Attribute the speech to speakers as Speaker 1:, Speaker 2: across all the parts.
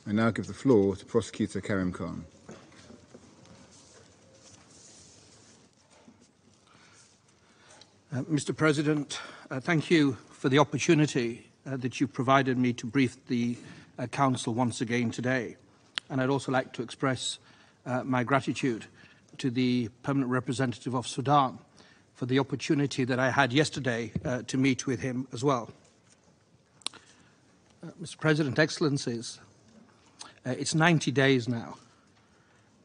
Speaker 1: I now give the floor to Prosecutor Karim Khan.
Speaker 2: Mr. President, thank you for the opportunity that you provided me to brief the Council once again today. And I'd also like to express my gratitude to the Permanent Representative of Sudan for the opportunity that I had yesterday to meet with him as well. Mr. President, Excellencies, it's 90 days now,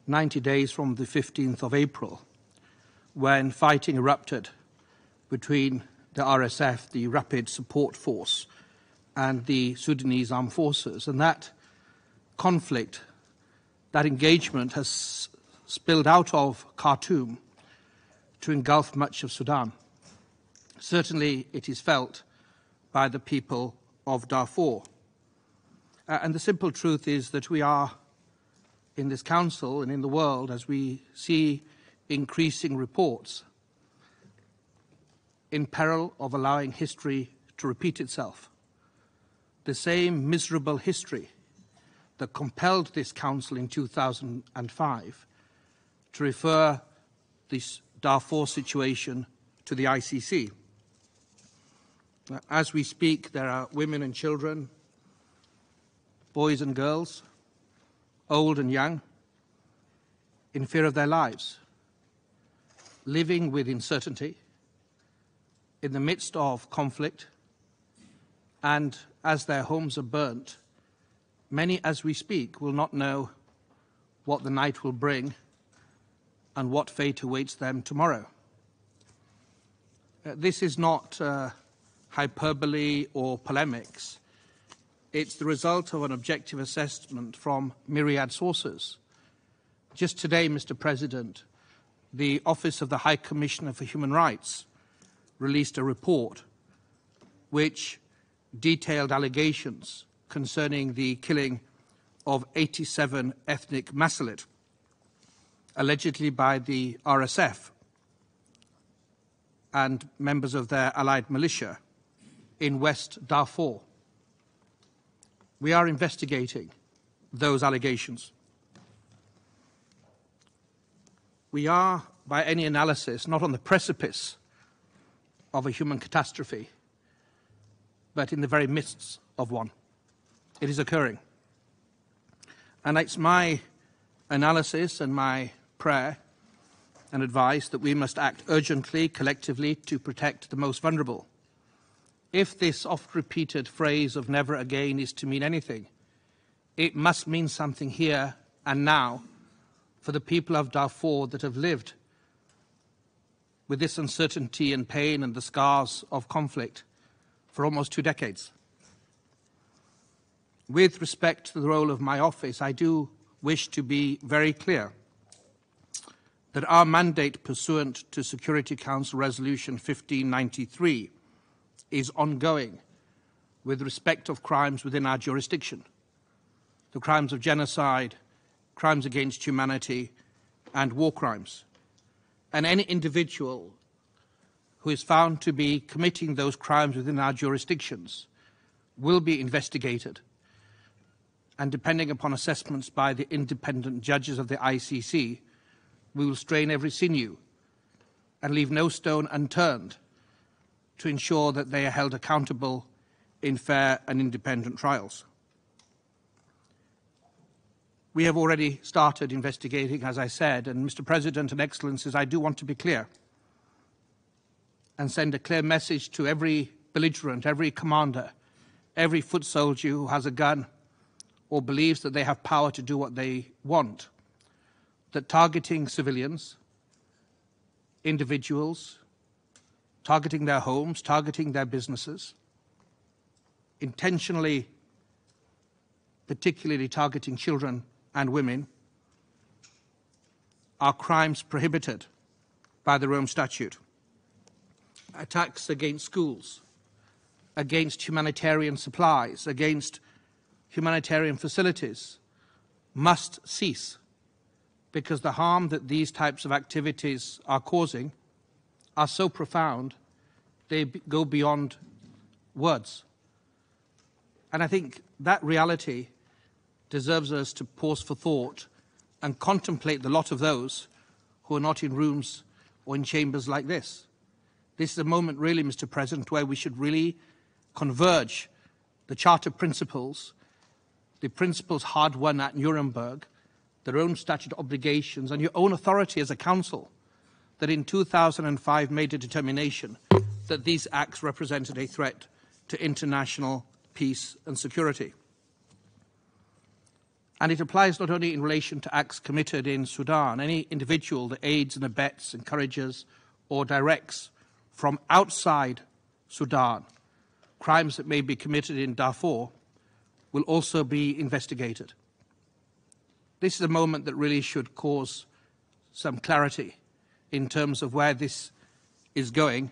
Speaker 2: 90 days from the 15th of April, when fighting erupted between the RSF, the Rapid Support Force, and the Sudanese Armed Forces. And that conflict, that engagement has spilled out of Khartoum to engulf much of Sudan. Certainly it is felt by the people of Darfur. And the simple truth is that we are, in this Council and in the world, as we see increasing reports, in peril of allowing history to repeat itself. The same miserable history that compelled this Council in 2005 to refer this Darfur situation to the ICC. As we speak, there are women and children, boys and girls, old and young, in fear of their lives, living with uncertainty, in the midst of conflict, and as their homes are burnt, many, as we speak, will not know what the night will bring and what fate awaits them tomorrow. This is not hyperbole or polemics. It's the result of an objective assessment from myriad sources. Just today, Mr. President, the Office of the High Commissioner for Human Rights released a report which detailed allegations concerning the killing of 87 ethnic Masalit, allegedly by the RSF and members of their allied militia in West Darfur. We are investigating those allegations. We are, by any analysis, not on the precipice of a human catastrophe, but in the very midst of one. It is occurring. And it's my analysis and my prayer and advice that we must act urgently, collectively, to protect the most vulnerable. If this oft-repeated phrase of never again is to mean anything, it must mean something here and now for the people of Darfur that have lived with this uncertainty and pain and the scars of conflict for almost 2 decades. With respect to the role of my office, I do wish to be very clear that our mandate pursuant to Security Council Resolution 1593 is ongoing with respect of crimes within our jurisdiction, the crimes of genocide, crimes against humanity, and war crimes. And any individual who is found to be committing those crimes within our jurisdictions will be investigated. And depending upon assessments by the independent judges of the ICC, we will strain every sinew and leave no stone unturned to ensure that they are held accountable in fair and independent trials. We have already started investigating, as I said, and Mr. President and Excellencies, I do want to be clear and send a clear message to every belligerent, every commander, every foot soldier who has a gun or believes that they have power to do what they want, that targeting civilians, individuals, targeting their homes, targeting their businesses, intentionally, particularly targeting children and women, are crimes prohibited by the Rome Statute. Attacks against schools, against humanitarian supplies, against humanitarian facilities must cease, because the harm that these types of activities are causing are so profound, they go beyond words. And I think that reality deserves us to pause for thought and contemplate the lot of those who are not in rooms or in chambers like this. This is a moment really, Mr. President, where we should really converge the Charter principles, the principles hard won at Nuremberg, their own statute obligations, and your own authority as a council that in 2005 made a determination that these acts represented a threat to international peace and security. And it applies not only in relation to acts committed in Sudan. Any individual that aids and abets, encourages or directs from outside Sudan crimes that may be committed in Darfur will also be investigated. This is a moment that really should cause some clarity in terms of where this is going,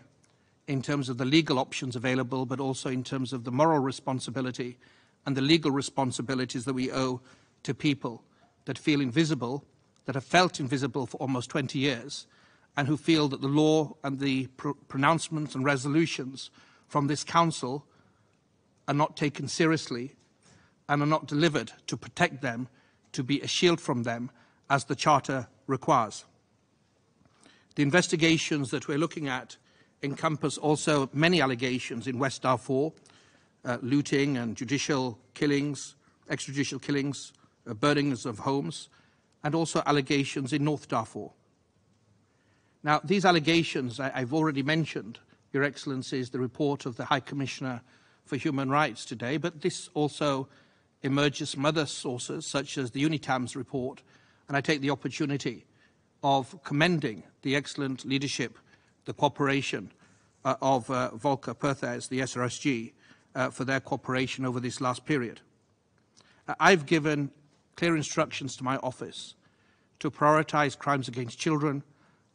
Speaker 2: in terms of the legal options available, but also in terms of the moral responsibility and the legal responsibilities that we owe to people that feel invisible, that have felt invisible for almost 20 years, and who feel that the law and the pronouncements and resolutions from this council are not taken seriously and are not delivered to protect them, to be a shield from them, as the Charter requires. The investigations that we're looking at encompass also many allegations in West Darfur, looting and judicial killings, extrajudicial killings, burnings of homes, and also allegations in North Darfur. Now, these allegations I've already mentioned, Your Excellencies, the report of the High Commissioner for Human Rights today, but this also emerges from other sources, such as the UNITAM's report, and I take the opportunity of commending the excellent leadership, the cooperation of Volker Perthes, the SRSG, for their cooperation over this last period. I've given clear instructions to my office to prioritise crimes against children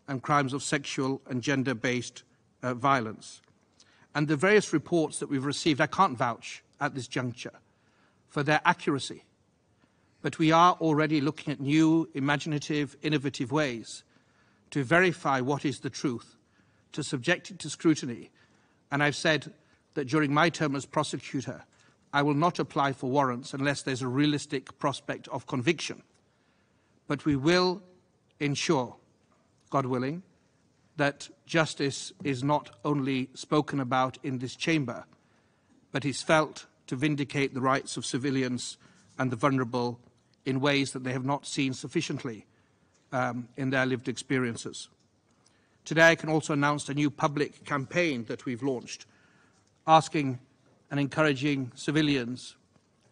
Speaker 2: and crimes of sexual and gender-based violence. And the various reports that we've received, I can't vouch at this juncture for their accuracy. But we are already looking at new, imaginative, innovative ways to verify what is the truth, to subject it to scrutiny. And I've said that during my term as prosecutor, I will not apply for warrants unless there's a realistic prospect of conviction. But we will ensure, God willing, that justice is not only spoken about in this chamber, but is felt to vindicate the rights of civilians and the vulnerable in ways that they have not seen sufficiently in their lived experiences. Today I can also announce a new public campaign that we've launched, asking and encouraging civilians,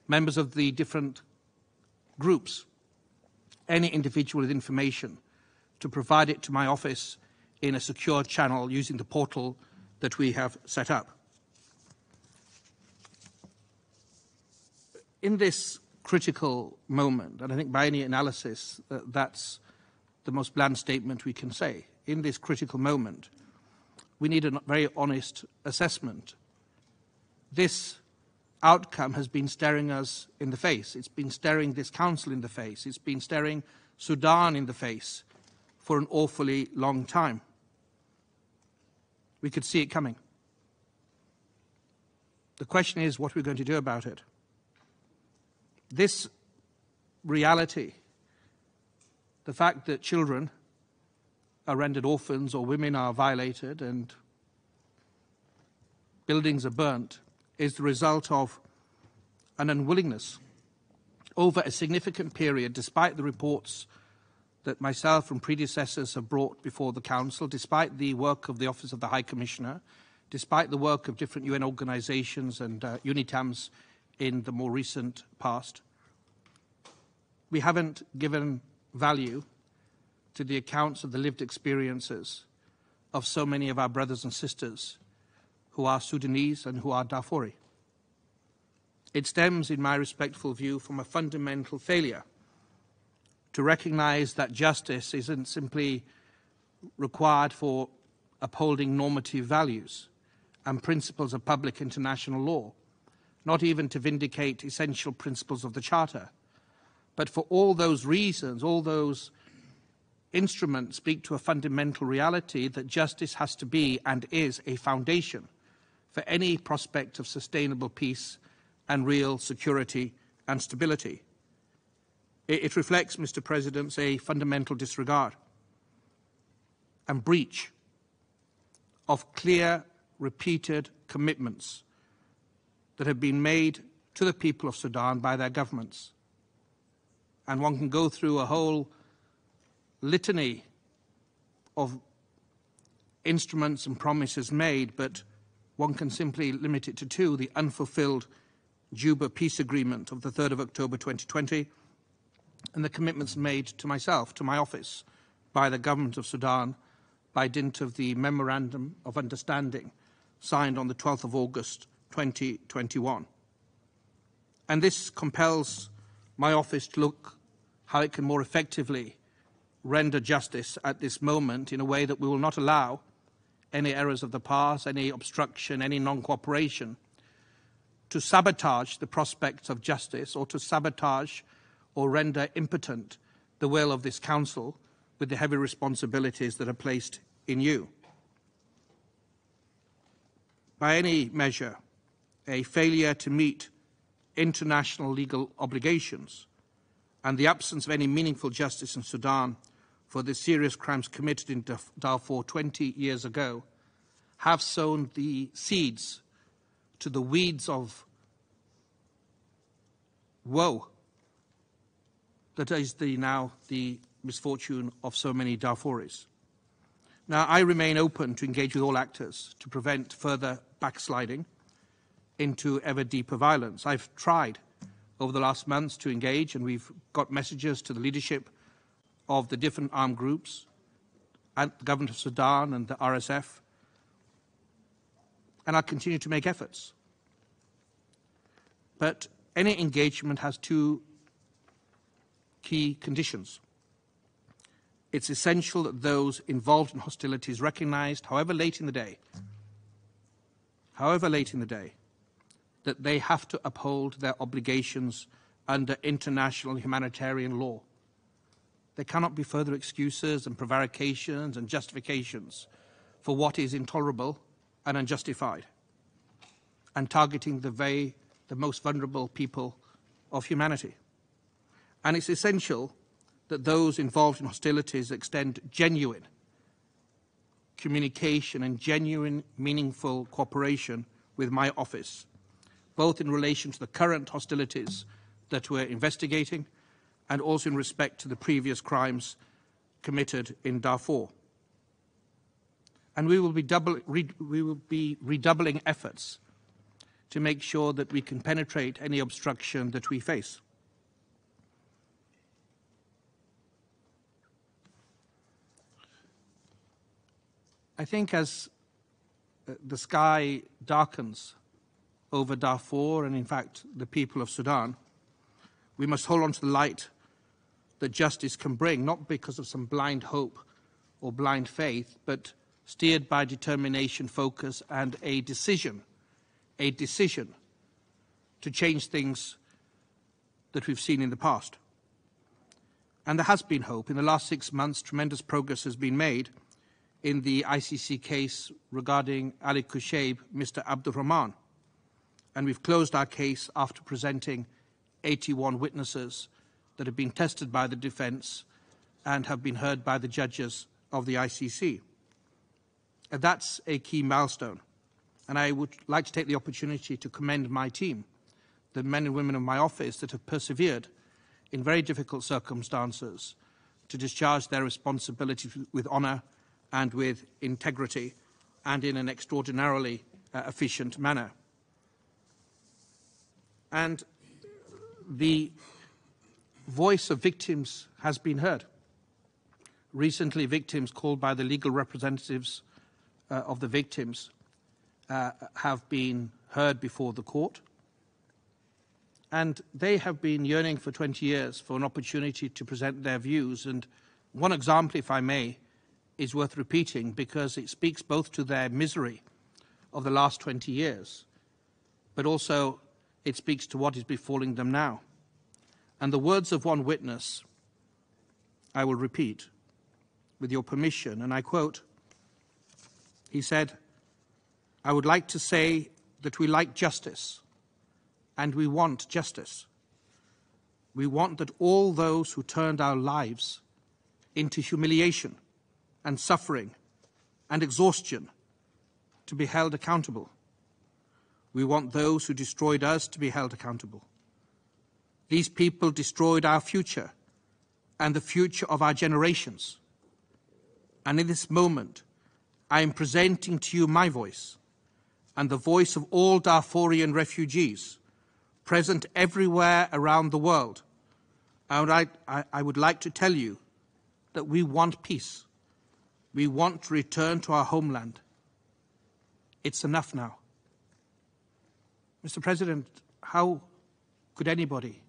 Speaker 2: members of the different groups, any individual with information, to provide it to my office in a secure channel using the portal that we have set up. In this critical moment, and I think by any analysis that's the most bland statement we can say, in this critical moment, we need a very honest assessment. This outcome has been staring us in the face. It's been staring this council in the face. It's been staring Sudan in the face for an awfully long time. We could see it coming. The question is what we're going to do about it. This reality, the fact that children are rendered orphans or women are violated and buildings are burnt, is the result of an unwillingness over a significant period, despite the reports that myself and predecessors have brought before the Council, despite the work of the Office of the High Commissioner, despite the work of different UN organisations and UNITAMs in the more recent past. We haven't given value to the accounts of the lived experiences of so many of our brothers and sisters who are Sudanese and who are Darfuri. It stems, in my respectful view, from a fundamental failure to recognise that justice isn't simply required for upholding normative values and principles of public international law, not even to vindicate essential principles of the Charter, but for all those reasons, all those instruments speak to a fundamental reality that justice has to be and is a foundation for any prospect of sustainable peace and real security and stability. It reflects, Mr. President, a fundamental disregard and breach of clear, repeated commitments that have been made to the people of Sudan by their governments. And one can go through a whole litany of instruments and promises made, but one can simply limit it to two: the unfulfilled Juba peace agreement of the 3rd of October 2020 and the commitments made to myself, to my office, by the government of Sudan by dint of the Memorandum of Understanding signed on the 12th of August 2021. And this compels my office to look how it can more effectively render justice at this moment in a way that we will not allow any errors of the past, any obstruction, any non-cooperation to sabotage the prospects of justice or to sabotage or render impotent the will of this Council with the heavy responsibilities that are placed in you. By any measure, a failure to meet international legal obligations and the absence of any meaningful justice in Sudan for the serious crimes committed in Darfur 20 years ago have sown the seeds to the weeds of woe that is now the misfortune of so many Darfuris. Now, I remain open to engage with all actors to prevent further backsliding into ever deeper violence. I've tried over the last months to engage, and we've got messages to the leadership of the different armed groups and the government of Sudan and the RSF, and I'll continue to make efforts. But any engagement has two key conditions. It's essential that those involved in hostilities recognized, however late in the day, that they have to uphold their obligations under international humanitarian law. There cannot be further excuses and prevarications and justifications for what is intolerable and unjustified, and targeting the most vulnerable people of humanity. And it's essential that those involved in hostilities extend genuine communication and genuine, meaningful cooperation with my office, both in relation to the current hostilities that we're investigating and also in respect to the previous crimes committed in Darfur. And we will be redoubling efforts to make sure that we can penetrate any obstruction that we face. I think as the sky darkens over Darfur and, in fact, the people of Sudan, we must hold on to the light that justice can bring, not because of some blind hope or blind faith, but steered by determination, focus, and a decision to change things that we've seen in the past. And there has been hope. In the last 6 months, tremendous progress has been made in the ICC case regarding Ali Kushaib, Mr. Abdurrahman. And we've closed our case after presenting 81 witnesses that have been tested by the defense and have been heard by the judges of the ICC. And that's a key milestone. And I would like to take the opportunity to commend my team, the men and women of my office that have persevered in very difficult circumstances to discharge their responsibilities with honour and with integrity and in an extraordinarily efficient manner. And the voice of victims has been heard. Recently, victims called by the legal representatives of the victims have been heard before the court. And they have been yearning for 20 years for an opportunity to present their views. And one example, if I may, is worth repeating because it speaks both to their misery of the last 20 years, but also it speaks to what is befalling them now. And the words of one witness, I will repeat with your permission, and I quote, he said, "I would like to say that we like justice and we want justice. We want that all those who turned our lives into humiliation and suffering and exhaustion to be held accountable. We want those who destroyed us to be held accountable. These people destroyed our future and the future of our generations. And in this moment, I am presenting to you my voice and the voice of all Darfurian refugees present everywhere around the world. I would like to tell you that we want peace. We want to return to our homeland. It's enough now. Mr. President, how could anybody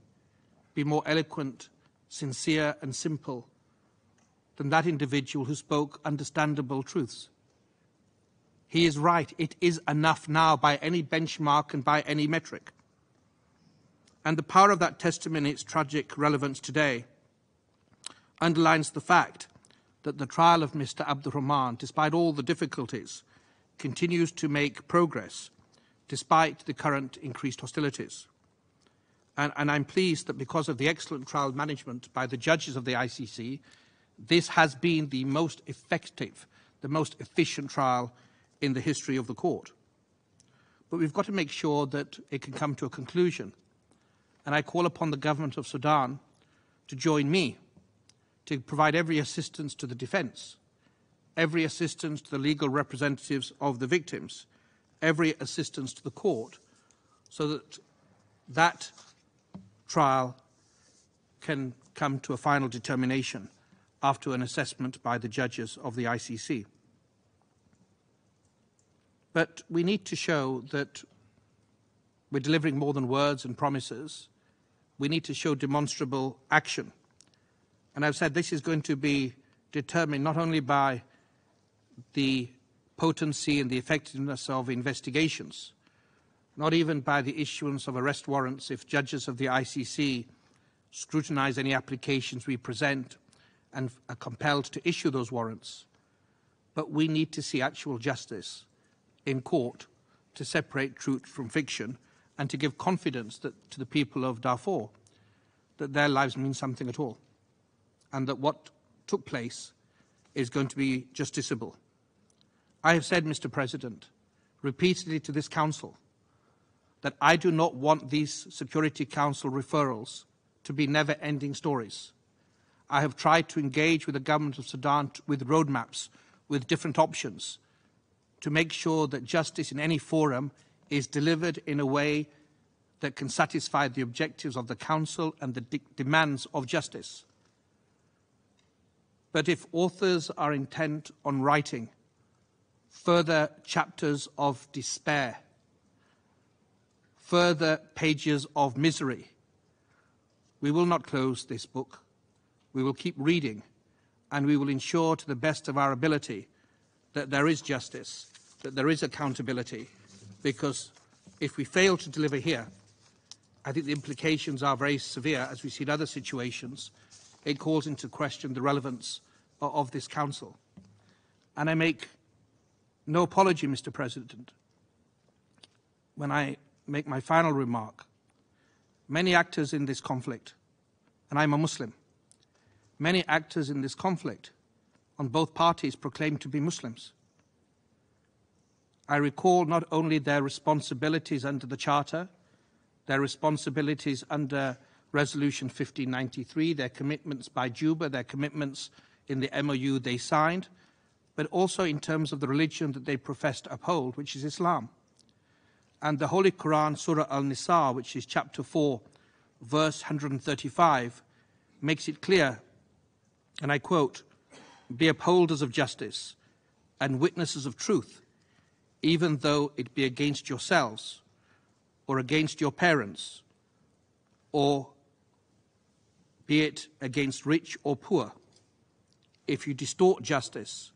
Speaker 2: be more eloquent, sincere and simple than that individual who spoke understandable truths? He is right. It is enough now by any benchmark and by any metric. And the power of that testimony, its tragic relevance today, underlines the fact that the trial of Mr. Abdurrahman, despite all the difficulties, continues to make progress despite the current increased hostilities. And I'm pleased that because of the excellent trial management by the judges of the ICC, this has been the most effective, the most efficient trial in the history of the court. But we've got to make sure that it can come to a conclusion. And I call upon the government of Sudan to join me to provide every assistance to the defense, every assistance to the legal representatives of the victims, every assistance to the court, so that that trial can come to a final determination after an assessment by the judges of the ICC. But we need to show that we're delivering more than words and promises. We need to show demonstrable action. And I've said this is going to be determined not only by the potency and the effectiveness of investigations, not even by the issuance of arrest warrants if judges of the ICC scrutinize any applications we present and are compelled to issue those warrants. But we need to see actual justice in court to separate truth from fiction and to give confidence to the people of Darfur that their lives mean something at all, and that what took place is going to be justiciable. I have said, Mr. President, repeatedly to this Council that I do not want these Security Council referrals to be never-ending stories. I have tried to engage with the government of Sudan with roadmaps, with different options, to make sure that justice in any forum is delivered in a way that can satisfy the objectives of the Council and the demands of justice. But if authors are intent on writing further chapters of despair, further pages of misery, we will not close this book. We will keep reading, and we will ensure to the best of our ability that there is justice, that there is accountability, because if we fail to deliver here, I think the implications are very severe, as we see in other situations. It calls into question the relevance of this Council. And I make no apology, Mr. President, when I make my final remark. Many actors in this conflict, and I'm a Muslim, many actors in this conflict on both parties proclaim to be Muslims. I recall not only their responsibilities under the Charter, their responsibilities under Resolution 1593, their commitments by Juba, their commitments in the MOU they signed, but also in terms of the religion that they profess to uphold, which is Islam. And the Holy Quran, Surah Al-Nisa, which is chapter 4, verse 135, makes it clear, and I quote, "Be upholders of justice and witnesses of truth, even though it be against yourselves, or against your parents, or be it against rich or poor. If you distort justice,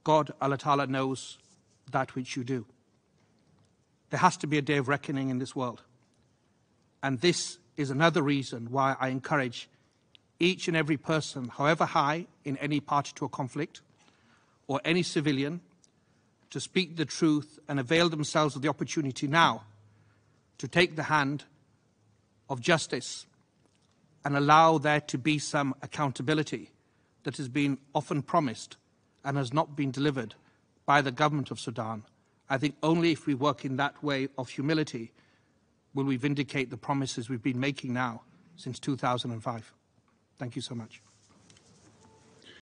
Speaker 2: God, Allah Ta'ala, knows that which you do." There has to be a day of reckoning in this world. And this is another reason why I encourage each and every person, however high in any party to a conflict, or any civilian, to speak the truth and avail themselves of the opportunity now to take the hand of justice and allow there to be some accountability that has been often promised and has not been delivered by the government of Sudan, I think only if we work in that way of humility will we vindicate the promises we've been making now since 2005. Thank you so much.